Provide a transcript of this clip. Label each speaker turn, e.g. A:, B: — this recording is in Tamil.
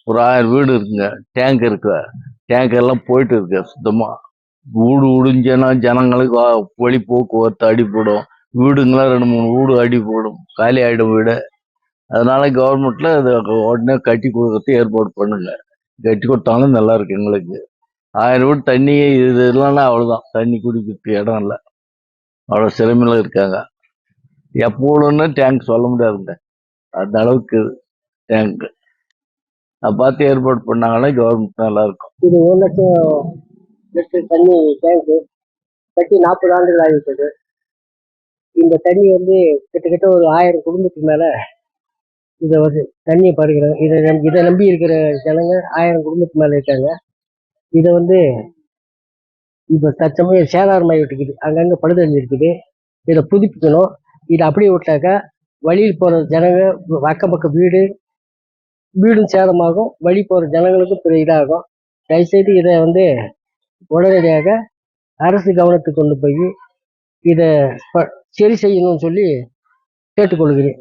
A: ஒரு 1000 வீடு இருக்குங்க. டேங்க் இருக்கு. டேங்க் எல்லாம் போயிட்டு இருக்கு சுத்தமா. வீடு இடிஞ்சேன்னா ஜனங்களுக்கு வழி போக்குவரத்து அடிபடும். வீடுங்களாம் 2, 3 வீடு அடிபடும். காலி ஆயிடும் வீடு. அதனால கவர்மெண்ட்ல இதை உடனே கட்டி கொடுக்கறதுக்கு ஏற்பாடு பண்ணுங்க. கட்டி கொடுத்தாலும் நல்லா இருக்கு எங்களுக்கு. 1000 வீடு தண்ணி இது இல்லைன்னா அவ்வளவுதான். தண்ணி குடிக்கிறதுக்கு இடம் இல்லை. அவ்வளவு சிரமையில இருக்காங்க. எப்போன்னு டேங்க் சொல்ல முடியாதுங்க. அந்த அளவுக்கு டேங்க் அதை பார்த்து ஏற்பாடு பண்ணாங்கன்னா கவர்மெண்ட் நல்லா இருக்கும்.
B: இது 1,00,000 தண்ணி டேங்கு கட்டி 40 ஆண்டுகள் ஆகிவிட்டது. இந்த தண்ணி கிட்டத்தட்ட ஒரு 1000 குடும்பத்துக்கு மேல இதை தண்ணியை பருகிறோம். இதை நம்பி இருக்கிற ஜனங்க 1000 குடும்பத்துக்கு மேல இருக்காங்க. இதை இப்ப தற்சமயம் சேதாரமாகி விட்டுக்குது. அங்கங்க பழுதடைஞ்சு இருக்குது. இதை புதுப்பிக்கணும். இதை அப்படியே விட்டாக்கா வழியில் போற ஜனங்க அக்கம் பக்கம் வீடும் சேதமாகும். வழி போற ஜனங்களுக்கும் பெரிய இதாகும். தயவுசெய்து இதை உடனடியாக அரசு கவனத்துக்கு கொண்டு போய் இதை சரி செய்யணும்னு சொல்லி கேட்டுக்கொள்கிறேன்.